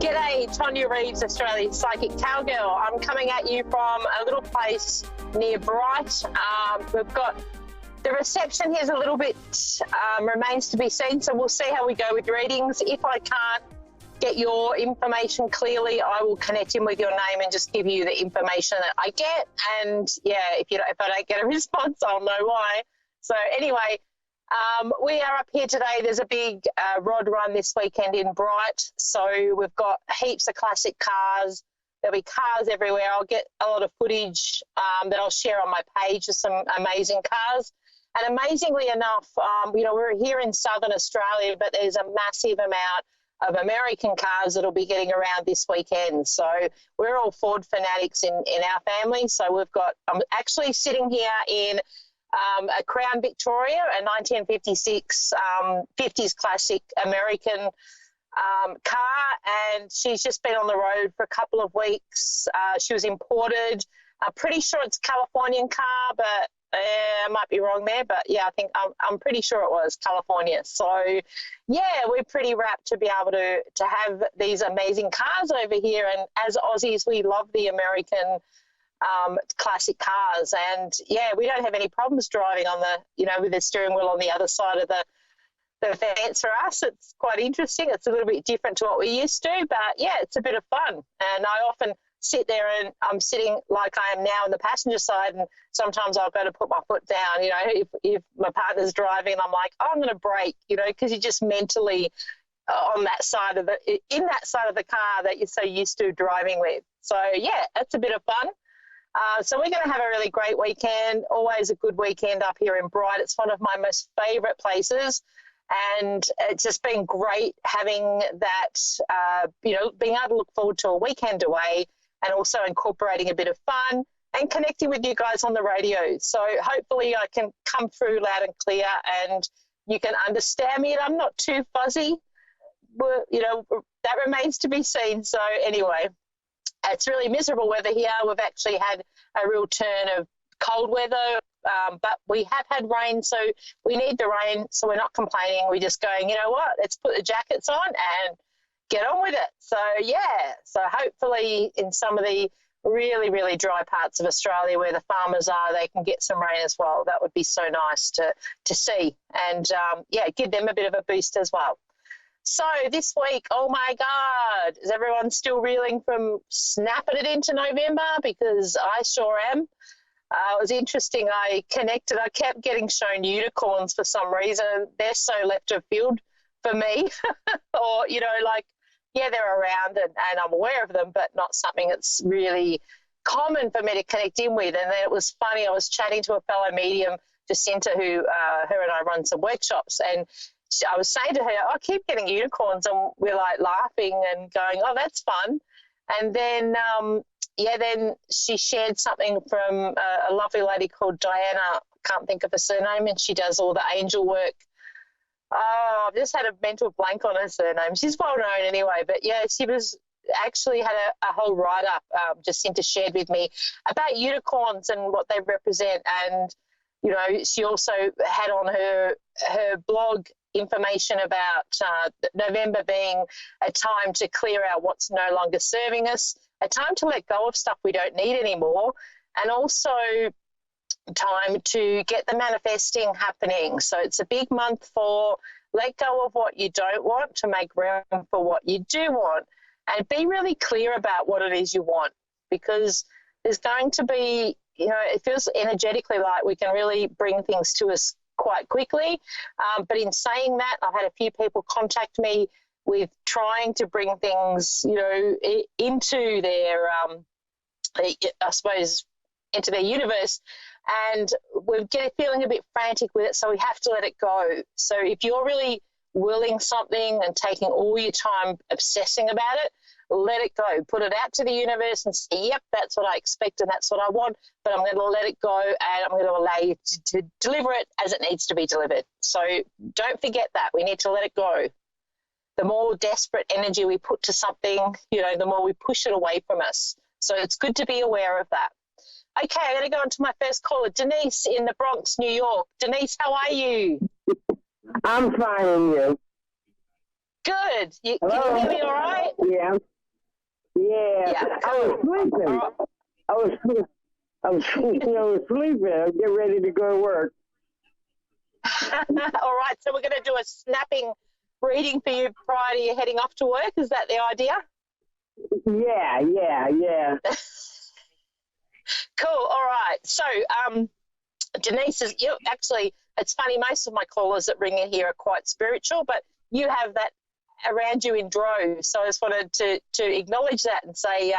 G'day, Tonia Reeves, Australian Psychic Cowgirl. I'm coming at you from a little place near Bright. We've got the reception here's a little bit remains to be seen, so we'll see how we go with readings. If I can't get your information clearly, I will connect in with your name and just give you the information that I get. And yeah, if I don't get a response, I'll know why. So anyway, we are up here today. There's a big rod run this weekend in Bright. So we've got heaps of classic cars. There'll be cars everywhere. I'll get a lot of footage that I'll share on my page of some amazing cars. And amazingly enough, we're here in Southern Australia, but there's a massive amount of American cars that'll be getting around this weekend. So we're all Ford fanatics in our family. So I'm actually sitting here in a Crown Victoria, a 1956 50s classic American car, and she's just been on the road for a couple of weeks. She was imported. I'm pretty sure it's a Californian car, but I might be wrong there. But yeah, I think I'm pretty sure it was California. So yeah, we're pretty rapt to be able to have these amazing cars over here. And as Aussies, we love the American classic cars, and yeah, we don't have any problems driving on with the steering wheel on the other side of the fence. For us, it's quite interesting. It's a little bit different to what we used to, but yeah, it's a bit of fun. And I often sit there and I'm sitting like I am now on the passenger side, and sometimes I'll go to put my foot down, if my partner's driving, I'm like, oh, I'm going to brake, because you're just mentally in that side of the car that you're so used to driving with. So yeah, that's a bit of fun. So we're going to have a really great weekend, always a good weekend up here in Bright. It's one of my most favourite places, and it's just been great having that, being able to look forward to a weekend away and also incorporating a bit of fun and connecting with you guys on the radio. So hopefully I can come through loud and clear and you can understand me and I'm not too fuzzy. That remains to be seen. So anyway, it's really miserable weather here. We've actually had a real turn of cold weather, but we have had rain, so we need the rain, so we're not complaining. We're just going, you know what, let's put the jackets on and get on with it. So, yeah, so hopefully in some of the really, really dry parts of Australia where the farmers are, they can get some rain as well. That would be so nice to see and, give them a bit of a boost as well. So this week, oh my God, is everyone still reeling from snapping it into November? Because I sure am. It was interesting. I kept getting shown unicorns for some reason. They're so left of field for me. Or, they're around and I'm aware of them, but not something that's really common for me to connect in with. And then it was funny. I was chatting to a fellow medium, Jacinta, who her and I run some workshops, and I was saying to her, I keep getting unicorns, and we're like laughing and going, oh, that's fun. And then, then she shared something from a lovely lady called Diana, I can't think of her surname, and she does all the angel work. Oh, I've just had a mental blank on her surname. She's well known anyway, but yeah, she was actually had a whole write-up Jacinta shared with me about unicorns and what they represent. And, she also had on her blog information about November being a time to clear out what's no longer serving us, a time to let go of stuff we don't need anymore, and also time to get the manifesting happening. So it's a big month for let go of what you don't want to make room for what you do want, and be really clear about what it is you want, because there's going to be, it feels energetically like we can really bring things to us quite quickly. But in saying that, I've had a few people contact me with trying to bring things, into their, into their universe. And we're feeling a bit frantic with it, so we have to let it go. So if you're really willing something and taking all your time obsessing about it, let it go. Put it out to the universe and say, yep, that's what I expect and that's what I want, but I'm going to let it go and I'm going to allow you to deliver it as it needs to be delivered. So don't forget that. We need to let it go. The more desperate energy we put to something, the more we push it away from us. So it's good to be aware of that. Okay, I'm going to go on to my first caller, Denise in the Bronx, New York. Denise, how are you? I'm fine, and you? Good. Can you hear me all right? Yeah. Yeah, I was sleeping. All right. I was sleeping. I'm getting ready to go to work. All right, so we're going to do a snapping reading for you prior to you heading off to work. Is that the idea? Yeah. Cool. All right. So, Denise is, actually, it's funny, most of my callers that ring in here are quite spiritual, but you have that around you in droves. So I just wanted to acknowledge that and say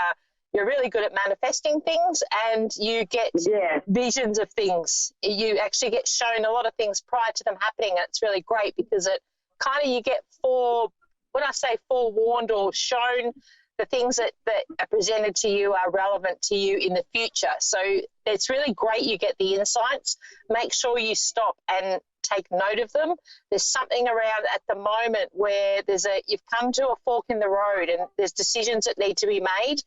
you're really good at manifesting things, and you get visions of things. You actually get shown a lot of things prior to them happening, and it's really great because it kind of, you get when I say forewarned or shown, the things that are presented to you are relevant to you in the future. So it's really great you get the insights. Make sure you stop and take note of them. There's something around at the moment where you've come to a fork in the road and there's decisions that need to be made.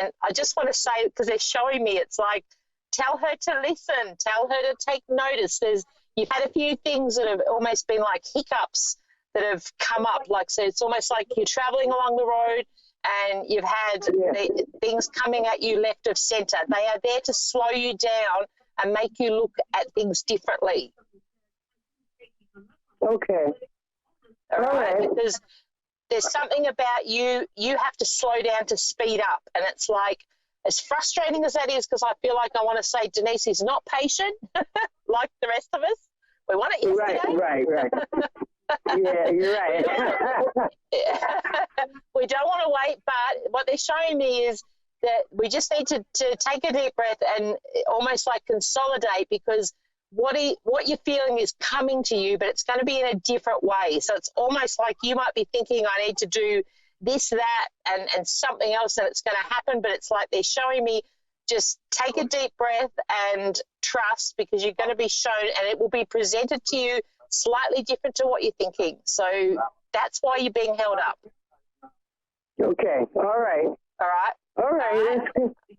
And I just want to say, because they're showing me, it's like, tell her to listen, tell her to take notice. You've had a few things that have almost been like hiccups that have come up. Like, so it's almost like you're traveling along the road and you've had things coming at you left of centre. They are there to slow you down and make you look at things differently. Okay. All right. Because there's something about you have to slow down to speed up. And it's like, as frustrating as that is, because I feel like I want to say Denise is not patient like the rest of us. We want it yesterday. Right. Yeah, you're right. We don't want to wait, but what they're showing me is that we just need to take a deep breath and almost like consolidate, because what you're feeling is coming to you, but it's going to be in a different way. So it's almost like you might be thinking, I need to do this, that, and something else, and it's going to happen, but it's like they're showing me just take a deep breath and trust, because you're going to be shown and it will be presented to you slightly different to what you're thinking. So that's why you're being held up. Okay. All right.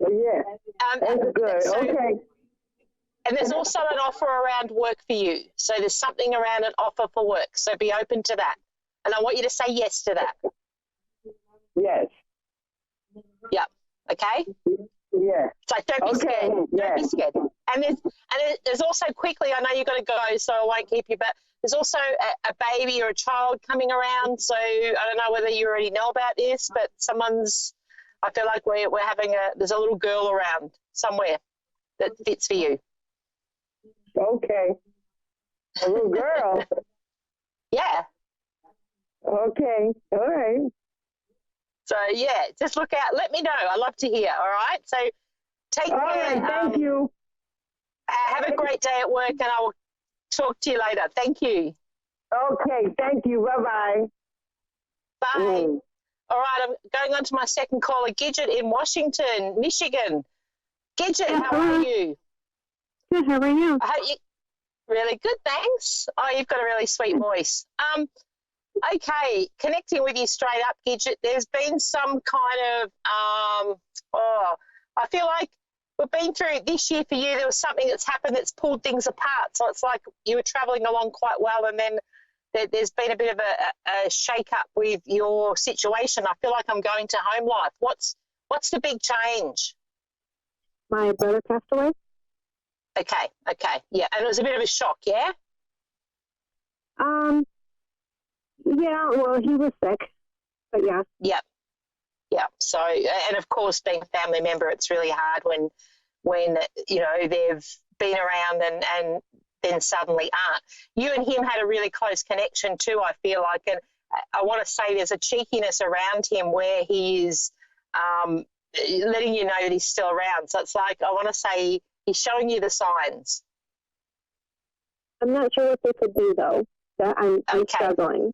Yeah. That's good. So, okay. And there's also an offer around work for you. So there's something around an offer for work. So be open to that. And I want you to say yes to that. Yes. Yep. Okay? Yeah. So don't be scared. Don't be scared. And there's also, quickly, I know you've got to go, so I won't keep you, but there's also a baby or a child coming around. So I don't know whether you already know about this, but I feel like we're having there's a little girl around somewhere that fits for you. Okay. A little girl. Yeah. Okay. All right. So, yeah, just look out. Let me know. I love to hear, all right? So take care. All right, thank you. Have a great day at work, and I will talk to you later. Thank you. Okay, thank you. Bye-bye. Bye. All right, I'm going on to my second caller, Gidget in Washington, Michigan. Gidget, how are you? Good, how are you? Really good, thanks. Oh, you've got a really sweet voice. Okay, connecting with you straight up, Gidget, there's been some kind of, I feel like we've been through this year for you. There was something that's happened that's pulled things apart. So it's like you were travelling along quite well, and then there's been a bit of a shake-up with your situation. I feel like I'm going to home life. What's the big change? My brother passed away. Okay, yeah, and it was a bit of a shock, yeah? Yeah, well, he was sick, but yeah. Yep. So, and of course, being a family member, it's really hard when you know, they've been around and then suddenly aren't. You and him had a really close connection too, I feel like, and I want to say there's a cheekiness around him where he is letting you know that he's still around. So it's like, I want to say he's showing you the signs. I'm not sure what they could do, though. I'm struggling.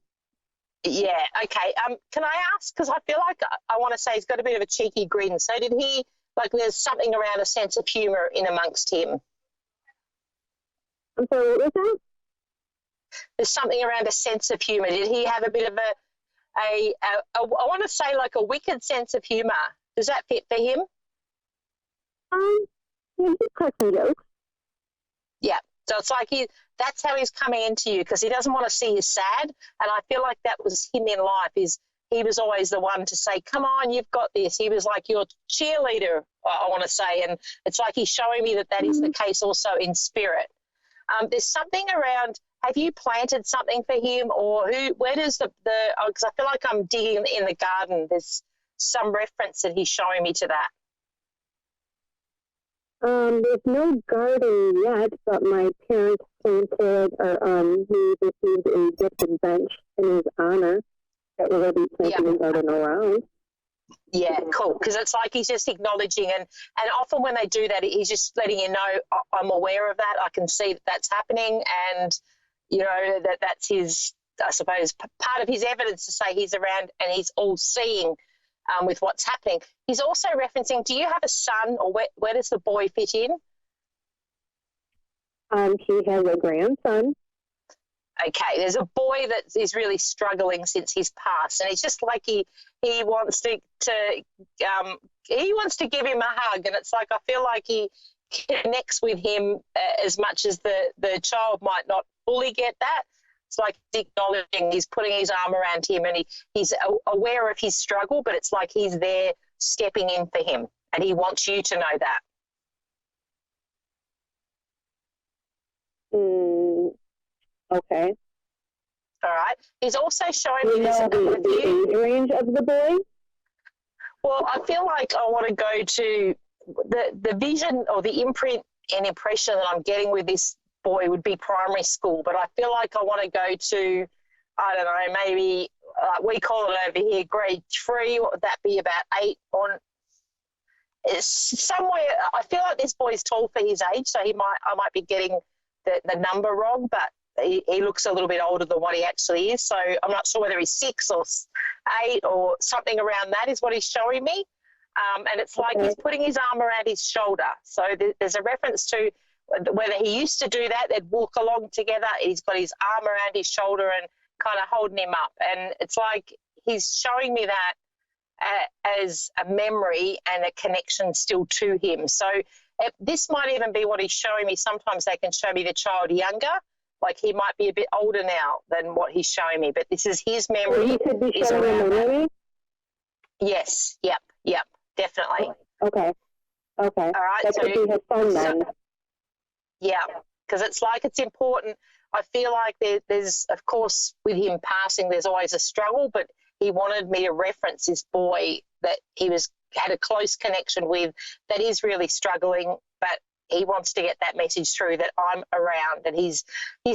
Yeah, okay. Can I ask, because I feel like I want to say he's got a bit of a cheeky grin. So did he, like, there's something around a sense of humour in amongst him? I'm sorry, what was that? There's something around a sense of humour. Did he have a bit of I want to say like a wicked sense of humour? Does that fit for him? Yeah, he cracks some jokes. Yeah. So it's like that's how he's coming into you, because he doesn't want to see you sad. And I feel like that was him in life, is he was always the one to say, come on, you've got this. He was like your cheerleader, I want to say. And it's like he's showing me that is the case also in spirit. There's something around, have you planted something for him, or where does because I feel like I'm digging in the garden. There's some reference that he's showing me to that. There's no garden yet, but my parents planted, he received a gifted bench in his honor that we're going to be planting a garden around. Yeah, cool. Because it's like he's just acknowledging, and often when they do that, he's just letting you know, I'm aware of that. I can see that that's happening, and you know that's his, I suppose, part of his evidence to say he's around and he's all seeing with what's happening. He's also referencing, do you have a son, or where does the boy fit in? He has a grandson. Okay, there's a boy that is really struggling since his past, and it's just like he wants to he wants to give him a hug, and it's like I feel like he connects with him as much as the child might not fully get that. It's like he's acknowledging, he's putting his arm around him, and he's aware of his struggle, but it's like he's there stepping in for him, and he wants you to know that. Okay. All right. He's also showing me the age range of the boy. Well, I feel like I want to go to the vision or the imprint and impression that I'm getting with this boy would be primary school, but I feel like I want to go to, I don't know, maybe we call it over here grade 3. What would that be, about 8 or it's somewhere? I feel like this boy's tall for his age, so I might be getting the number wrong, but he looks a little bit older than what he actually is. So I'm not sure whether he's 6 or 8 or something around that is what he's showing me. And it's like he's putting his arm around his shoulder. So there's a reference to whether he used to do that, they'd walk along together. He's got his arm around his shoulder and kind of holding him up. And it's like he's showing me that as a memory and a connection still to him. So this might even be what he's showing me. Sometimes they can show me the child younger. Like he might be a bit older now than what he's showing me, but this is his memory. He could be showing a memory? Yes, yep, definitely. Okay. All right. That could be his son then. Yeah, because it's like it's important. I feel like there's, of course, with him passing, there's always a struggle, but he wanted me to reference this boy that he had a close connection with that is really struggling, but he wants to get that message through that I'm around, and he's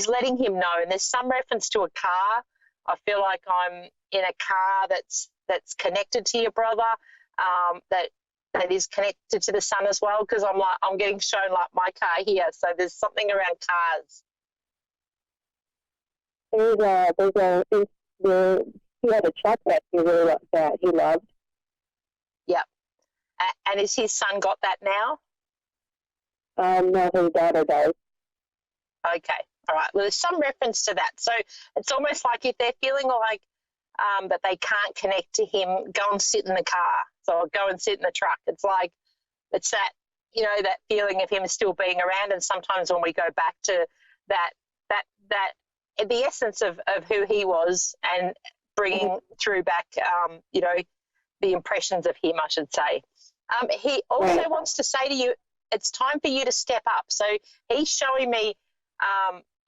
letting him know. And there's some reference to a car. I feel like I'm in a car that's connected to your brother, that is connected to the son as well, because I'm getting shown like my car here. So there's something around cars. He had a truck that he loved. Yep. And has his son got that now? No, his daughter does. Okay. All right. Well, there's some reference to that. So it's almost like if they're feeling like that they can't connect to him, go and sit in the car. So go and sit in the truck. It's like, it's that, that feeling of him still being around. And sometimes when we go back to that the essence of who he was and bringing through back, the impressions of him, I should say. He also wants to say to you, it's time for you to step up. So he's showing me,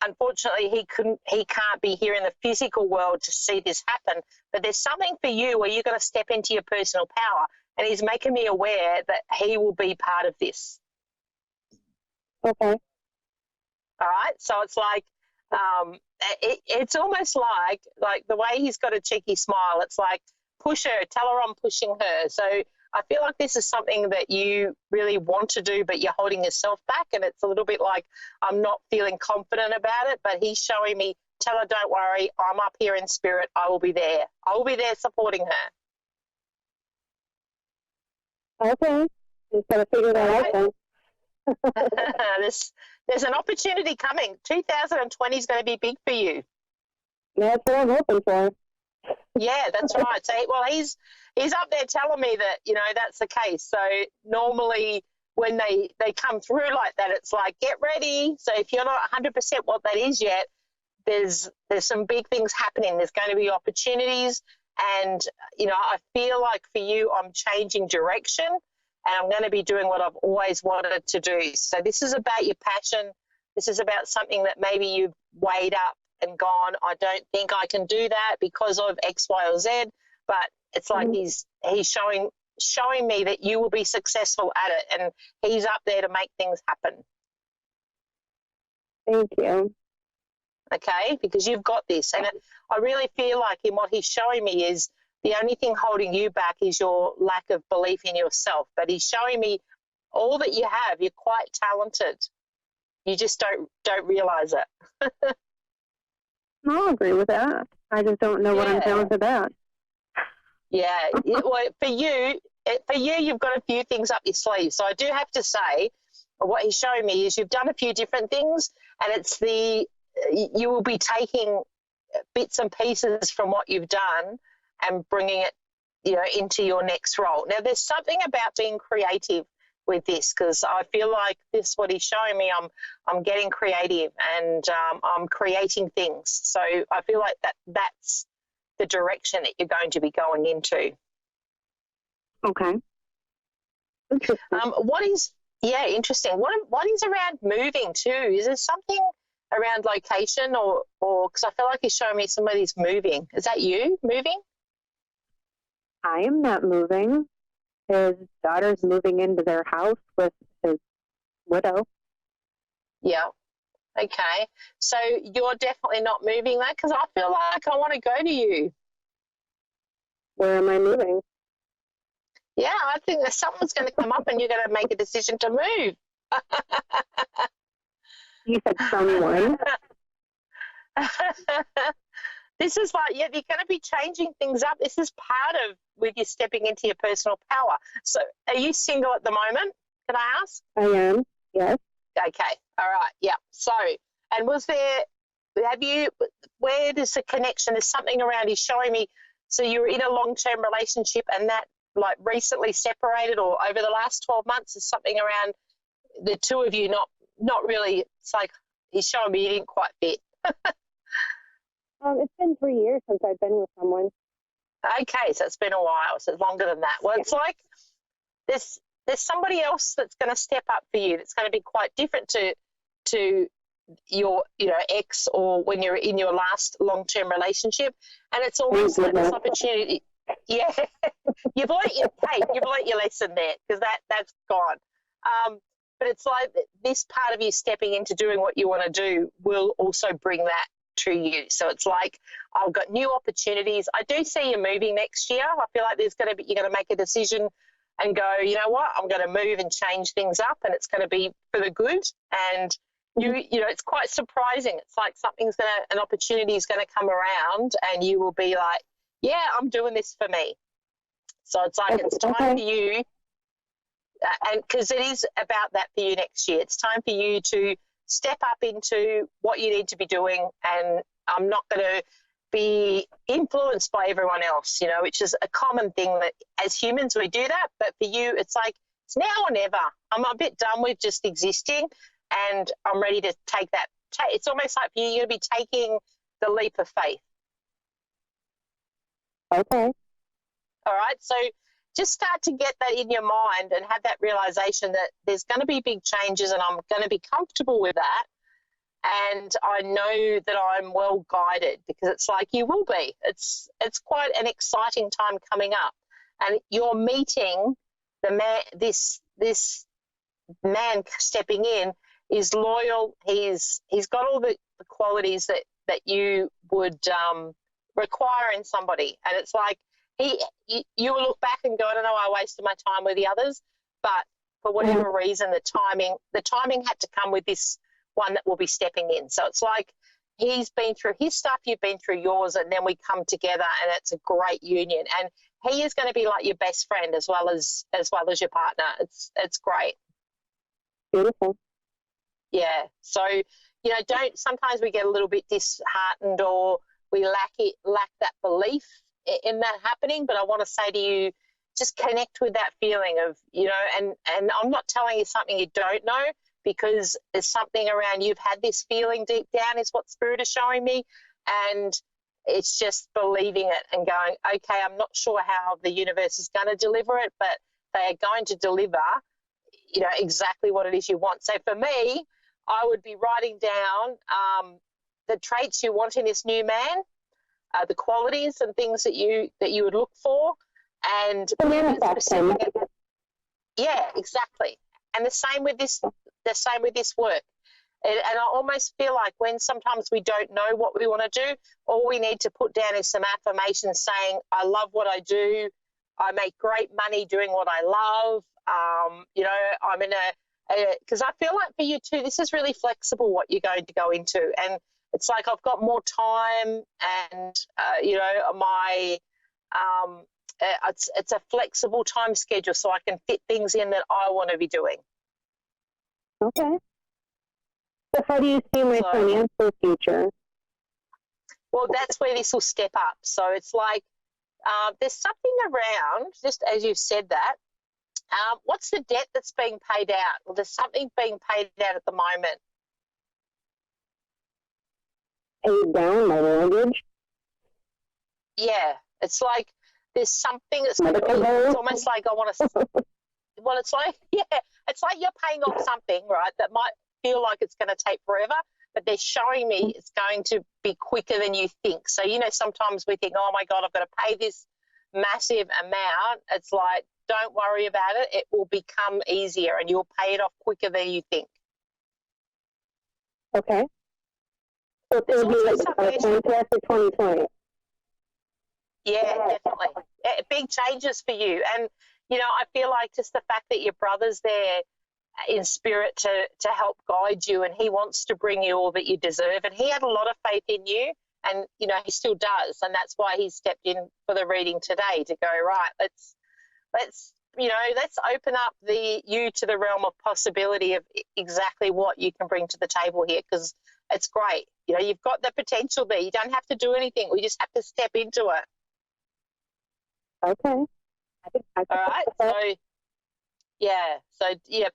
unfortunately, he can't be here in the physical world to see this happen, but there's something for you where you're going to step into your personal power, and he's making me aware that he will be part of this. Okay. All right. So it's like, it's almost like the way he's got a cheeky smile. It's like, push her, tell her I'm pushing her. So I feel like this is something that you really want to do, but you're holding yourself back, and it's a little bit like I'm not feeling confident about it, but he's showing me, tell her don't worry, I'm up here in spirit, I will be there. I will be there supporting her. Okay. Just got to figure that out then. There's an opportunity coming. 2020 is going to be big for you. That's what I'm hoping for. Yeah, that's right. So, well, he's up there telling me that, that's the case. So normally when they come through like that, it's like, get ready. So if you're not 100% what that is yet, there's some big things happening. There's going to be opportunities, And, I feel like for you, I'm changing direction and I'm going to be doing what I've always wanted to do. So this is about your passion. This is about something that maybe you've weighed up and gone, I don't think I can do that because of X, Y, or Z. But it's like he's showing me that you will be successful at it, and he's up there to make things happen. Thank you. Okay, because you've got this. And I really feel like in what he's showing me is the only thing holding you back is your lack of belief in yourself. But he's showing me all that you have. You're quite talented. You just don't realize it. I'll agree with that. I just don't know what I'm talented about. Yeah. Well, for you, you've got a few things up your sleeve. So I do have to say, what he's showing me is you've done a few different things, and it's you will be taking bits and pieces from what you've done and bringing it, into your next role. Now, there's something about being creative with this, because I feel like this, what he's showing me, I'm getting creative and I'm creating things. So I feel like that's the direction that you're going to be going into. Okay. Interesting. Interesting. What is around moving too? Is there something around location or because I feel like he's showing me somebody's moving. Is that you moving? I am not moving. His daughter's moving into their house with his widow. Yeah. Okay. So you're definitely not moving that, because I feel like I want to go to you. Where am I moving? Yeah, I think that someone's going to come up and you're going to make a decision to move. You said someone. This is like, you're going to be changing things up. This is part of with you stepping into your personal power. So are you single at the moment? Can I ask? I am, yes. Okay. All right. Yeah. So, and where does the connection, there's something around, he's showing me, so you were in a long-term relationship and that like recently separated, or over the last 12 months, is something around the two of you not really, it's like he's showing me you didn't quite fit. It's been 3 years since I've been with someone. Okay, so it's been a while, so it's longer than that. Well, It's like there's somebody else that's going to step up for you that's going to be quite different to your ex, or when you're in your last long-term relationship, and it's almost like this opportunity. Yeah, you've learnt your lesson there, because that's gone. But it's like this part of you stepping into doing what you want to do will also bring that to you. So it's like, I've got new opportunities. I do see you moving next year. I feel like you're going to make a decision and go, you know what, I'm going to move and change things up, and it's going to be for the good. And it's quite surprising. It's like an opportunity is going to come around, and you will be like, yeah, I'm doing this for me. So it's like, it's time for you, and because it is about that for you next year. It's time for you to step up into what you need to be doing, and I'm not going to be influenced by everyone else, which is a common thing that as humans we do that. But for you, it's like, it's now or never. I'm a bit done with just existing, and I'm ready to take that. It's almost like for you, you're going to be taking the leap of faith. Okay. All right. So just start to get that in your mind and have that realization that there's going to be big changes, and I'm going to be comfortable with that. And I know that I'm well guided, because it's like you will be. It's quite an exciting time coming up, and you're meeting the man. This man stepping in is loyal. He's got all the qualities that you would require in somebody, and it's like you will look back and go, I don't know, I wasted my time with the others, but for whatever reason, the timing had to come with this one that will be stepping in. So it's like he's been through his stuff, you've been through yours, and then we come together, and it's a great union. And he is going to be like your best friend as well as your partner. It's great. Beautiful. Yeah. So sometimes we get a little bit disheartened, or we lack that belief in that happening. But I want to say to you, just connect with that feeling of, and I'm not telling you something you don't know, because there's something around, you've had this feeling deep down is what Spirit is showing me, and It's just believing it and going, okay, I'm not sure how the universe is going to deliver it, but they are going to deliver, exactly what it is you want. So for me, I would be writing down the traits you want in this new man, the qualities and things that you would look for, and yeah, exactly. And the same with this work. And I almost feel like when sometimes we don't know what we want to do, all we need to put down is some affirmations saying, I love what I do. I make great money doing what I love. I'm in because I feel like for you too, this is really flexible what you're going to go into. And it's like I've got more time and, it's a flexible time schedule so I can fit things in that I want to be doing. Okay. So how do you see my financial future? Well, that's where this will step up. So it's like there's something around, just as you've said that, what's the debt that's being paid out? Well, there's something being paid out at the moment. Paid down my mortgage? Yeah, it's like there's something that's it's almost like I want to, well, it's like you're paying off something, right, that might feel like it's going to take forever, but they're showing me it's going to be quicker than you think. So, sometimes we think, oh, my God, I've got to pay this massive amount. It's like, don't worry about it. It will become easier and you'll pay it off quicker than you think. Okay. So it will be like a contract for 2020. Yeah, definitely. Big changes for you. And, I feel like just the fact that your brother's there in spirit to help guide you, and he wants to bring you all that you deserve. And he had a lot of faith in you, and, he still does. And that's why he stepped in for the reading today to go, right, let's open up you to the realm of possibility of exactly what you can bring to the table here, because it's great. You've got the potential there. You don't have to do anything. We just have to step into it. Okay. All right. So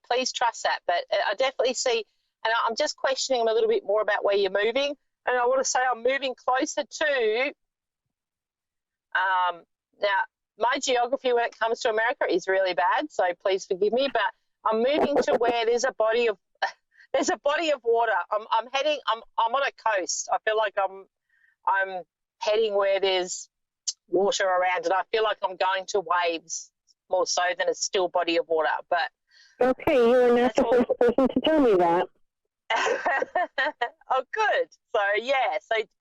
please trust that. But I definitely see, and I'm just questioning them a little bit more about where you're moving. And I want to say I'm moving closer to, now my geography when it comes to America is really bad, so please forgive me, but I'm moving to where there's a body of water. I'm on a coast. I feel like I'm heading where there's water around, and I feel like I'm going to waves more so than a still body of water. But okay, you are not the first person to tell me that. Oh, good. So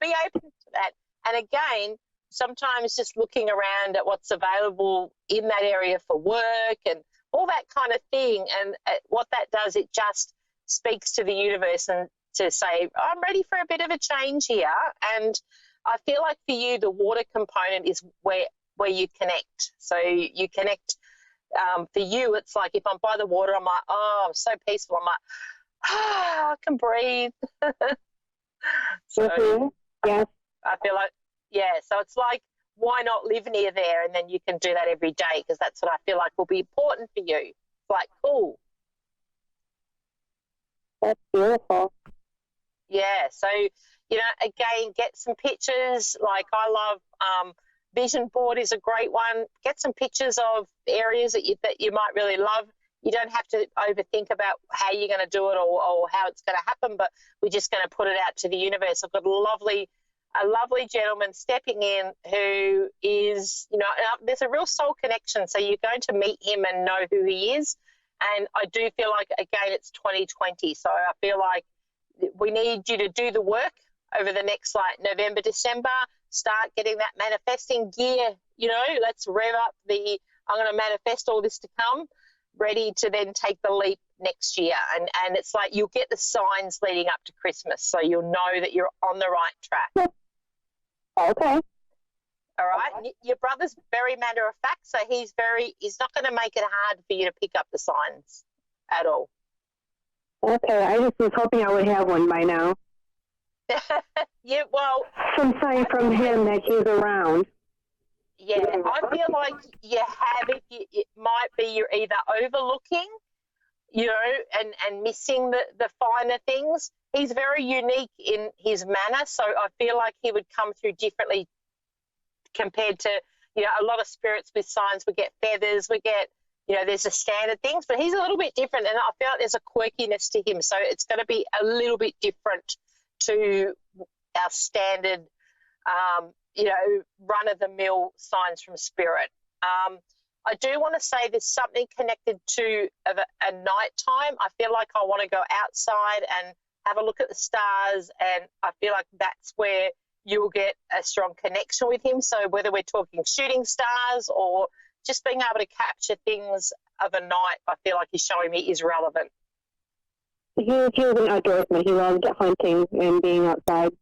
be open to that. And again, sometimes just looking around at what's available in that area for work and all that kind of thing. And what that does, it just speaks to the universe and to say, I'm ready for a bit of a change here. And I feel like for you, the water component is where you connect. So you connect. For you, it's like if I'm by the water, I'm like, oh, I'm so peaceful. I'm like, I can breathe. So yes. I feel like, so it's like, why not live near there? And then you can do that every day, because that's what I feel like will be important for you. It's like, cool. That's beautiful. Yeah. So, again, get some pictures. Like I love vision board is a great one. Get some pictures of areas that you might really love. You don't have to overthink about how you're going to do it or how it's going to happen, but we're just going to put it out to the universe. I've got a lovely gentleman stepping in who is, there's a real soul connection. So you're going to meet him and know who he is. And I do feel like, again, it's 2020. So I feel like we need you to do the work over the next November, December, start getting that manifesting gear, let's rev up I'm going to manifest all this to come, ready to then take the leap next year. And it's like you'll get the signs leading up to Christmas, so you'll know that you're on the right track. Okay. All right. Your brother's very matter of fact, so he's not going to make it hard for you to pick up the signs at all. Okay. I just was hoping I would have one by now. Yeah, well, some sign from him that he's around. Yeah, I feel like you have it. It might be you're either overlooking, you know, and missing the finer things. He's very unique in his manner, so I feel like he would come through differently compared to, you know, a lot of spirits with signs. We get feathers, we get, you know, there's the standard things, but he's a little bit different, and I feel like there's a quirkiness to him, so it's going to be a little bit different to our standard, you know, run-of-the-mill signs from spirit. I do want to say there's something connected to a nighttime. I feel like I want to go outside and have a look at the stars, and I feel like that's where you'll get a strong connection with him. So whether we're talking shooting stars or just being able to capture things of a night, I feel like he's showing me is relevant. He was an outdoorsman. He loved hunting and being outside.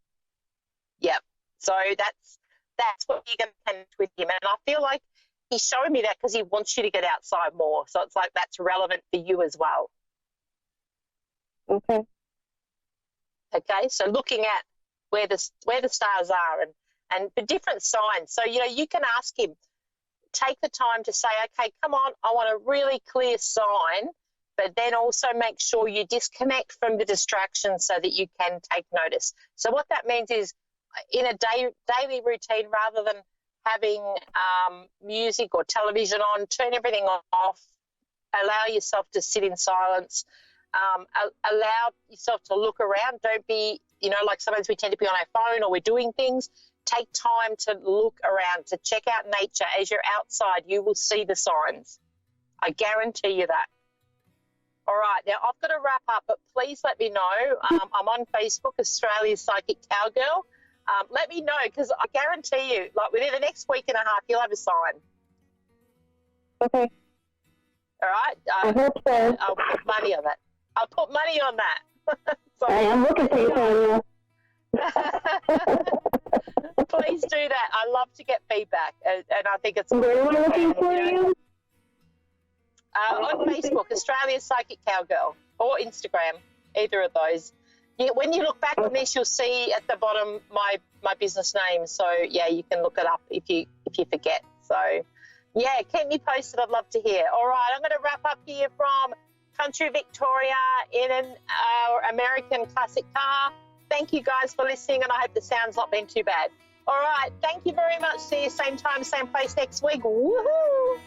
Yep. So that's what you're going to connect with him. And I feel like he's showing me that because he wants you to get outside more. So it's like that's relevant for you as well. Okay. Okay, so looking at where the stars are and the different signs. So, you know, you can ask him, take the time to say, okay, come on, I want a really clear sign, but then also make sure you disconnect from the distractions so that you can take notice. So what that means is in a daily routine, rather than having music or television on, turn everything off, allow yourself to sit in silence, allow yourself to look around. Don't be, you know, like sometimes we tend to be on our phone or we're doing things. Take time to look around, to check out nature. As you're outside, you will see the signs. I guarantee you that. All right, now I've got to wrap up, but please let me know. I'm on Facebook, Australia's Psychic Cowgirl. Let me know, because I guarantee you, like within the next week and a half, you'll have a sign. Okay. All right? I hope so. I'll put money on that. I'll put money on that. So, I am looking for you, Tonia. Please do that. I love to get feedback, and I think it's Where am I looking for you? On Facebook, Australia's Psychic Cowgirl, or Instagram, either of those. When you look back on this, you'll see at the bottom my business name. So yeah, you can look it up if you forget. So yeah, keep me posted. I'd love to hear. All right, I'm going to wrap up here from country Victoria in an American classic car. Thank you guys for listening, and I hope the sound's not been too bad. All right, thank you very much. See you same time, same place next week. Woohoo!